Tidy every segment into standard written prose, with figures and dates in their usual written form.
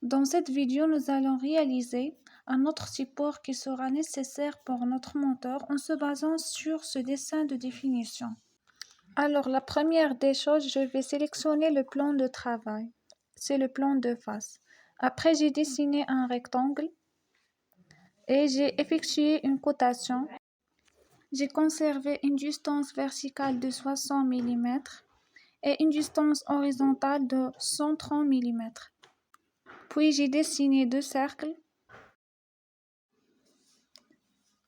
Dans cette vidéo, nous allons réaliser un autre support qui sera nécessaire pour notre moteur en se basant sur ce dessin de définition. Alors, la première des choses, je vais sélectionner le plan de travail. C'est le plan de face. Après, j'ai dessiné un rectangle et j'ai effectué une cotation. J'ai conservé une distance verticale de 60 mm et une distance horizontale de 130 mm. Puis j'ai dessiné deux cercles.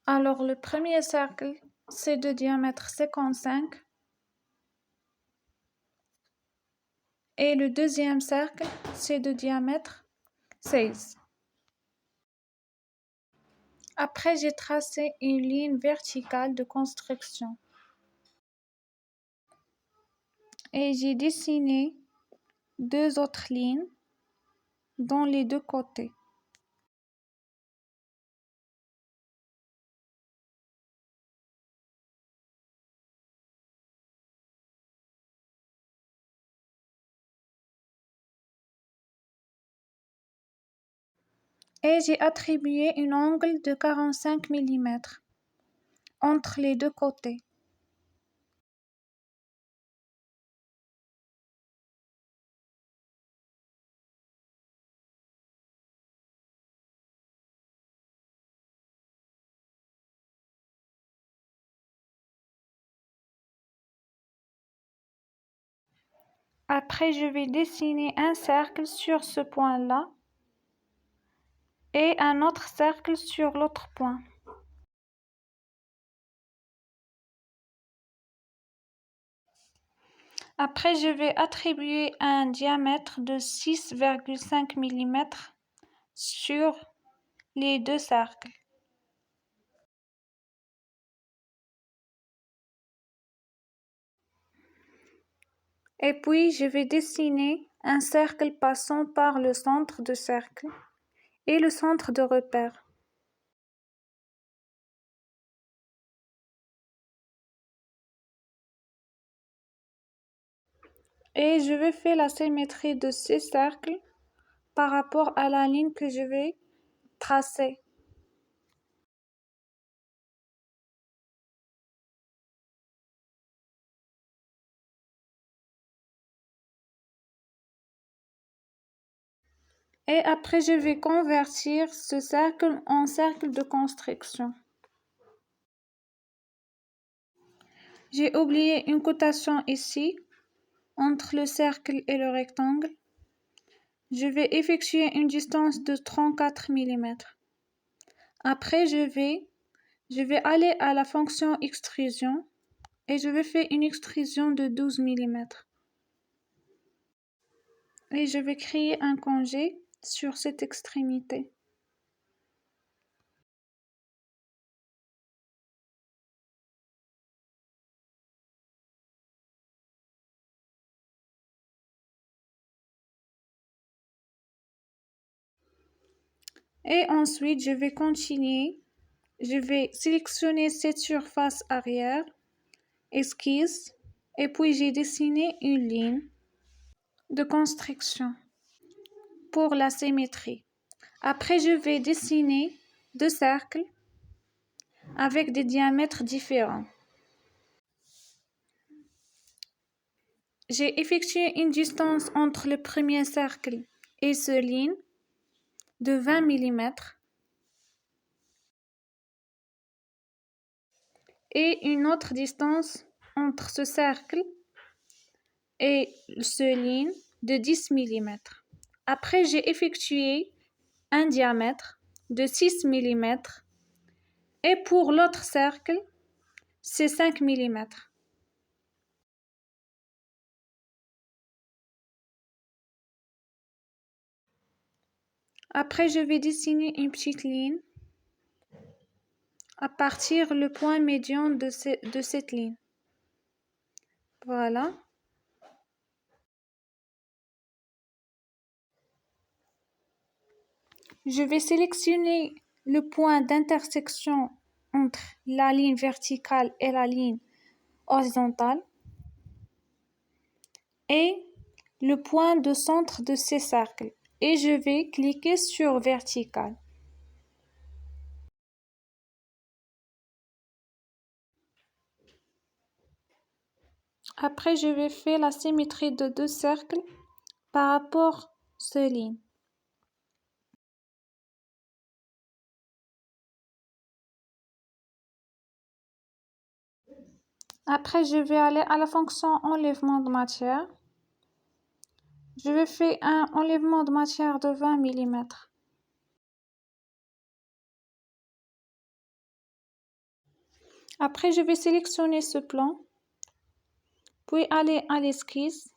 Alors le premier cercle, c'est de diamètre 55 et le deuxième cercle, c'est de diamètre 16. Après, j'ai tracé une ligne verticale de construction et j'ai dessiné deux autres lignes dans les deux côtés. Et j'ai attribué un angle de 45 mm entre les deux côtés. Après, je vais dessiner un cercle sur ce point-là et un autre cercle sur l'autre point. Après, je vais attribuer un diamètre de 6,5 mm sur les deux cercles. Et puis, je vais dessiner un cercle passant par le centre de cercle et le centre de repère. Et je vais faire la symétrie de ces cercles par rapport à la ligne que je vais tracer. Et après, je vais convertir ce cercle en cercle de construction. J'ai oublié une cotation ici, entre le cercle et le rectangle. Je vais effectuer une distance de 34 mm. Après, je vais aller à la fonction extrusion et je vais faire une extrusion de 12 mm. Et je vais créer un congé sur cette extrémité. Et ensuite, je vais continuer. Je vais sélectionner cette surface arrière, esquisse, et puis j'ai dessiné une ligne de construction pour la symétrie. Après, je vais dessiner deux cercles avec des diamètres différents. J'ai effectué une distance entre le premier cercle et cette ligne de 20 mm et une autre distance entre ce cercle et cette ligne de 10 mm. Après, j'ai effectué un diamètre de 6 mm et pour l'autre cercle, c'est 5 mm. Après, je vais dessiner une petite ligne à partir le point médian de cette ligne. Voilà. Je vais sélectionner le point d'intersection entre la ligne verticale et la ligne horizontale et le point de centre de ces cercles. et je vais cliquer sur vertical. Après, je vais faire la symétrie de deux cercles par rapport à ces lignes. Après, je vais aller à la fonction enlèvement de matière. Je vais faire un enlèvement de matière de 20 mm. Après, je vais sélectionner ce plan, puis aller à l'esquisse.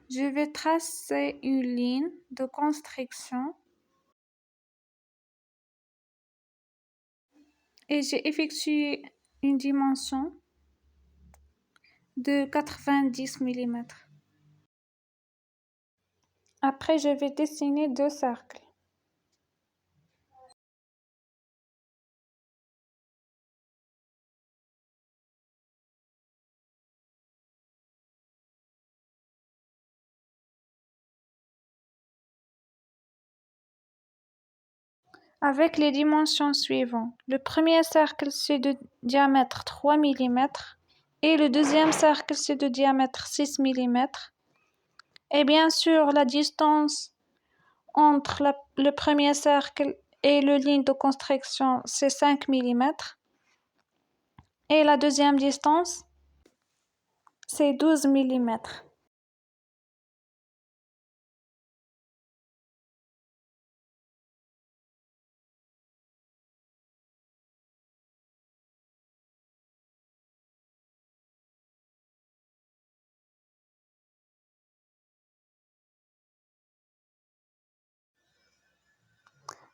Je vais tracer une ligne de construction et j'ai effectué une dimension de 90 mm. Après, je vais dessiner deux cercles. Avec les dimensions suivantes. Le premier cercle, c'est de diamètre 3 mm et le deuxième cercle, c'est de diamètre 6 mm. Et bien sûr, la distance entre le premier cercle et la ligne de construction, c'est 5 mm. Et la deuxième distance, c'est 12 mm.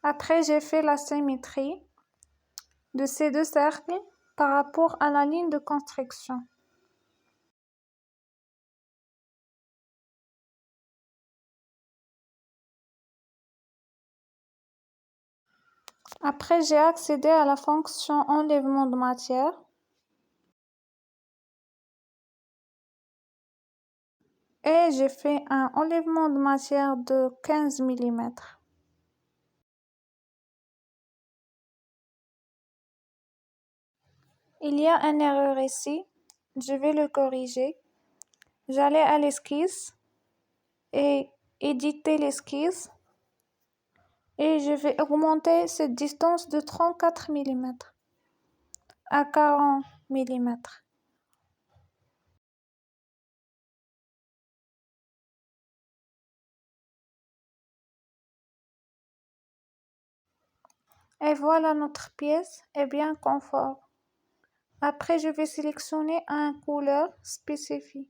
Après, j'ai fait la symétrie de ces deux cercles par rapport à la ligne de construction. Après, j'ai accédé à la fonction enlèvement de matière. Et j'ai fait un enlèvement de matière de 15 mm. Il y a une erreur ici. Je vais le corriger. J'allais à l'esquisse et éditer l'esquisse. Et je vais augmenter cette distance de 34 mm à 40 mm. Et voilà, notre pièce est bien conforme. Après, je vais sélectionner une couleur spécifique.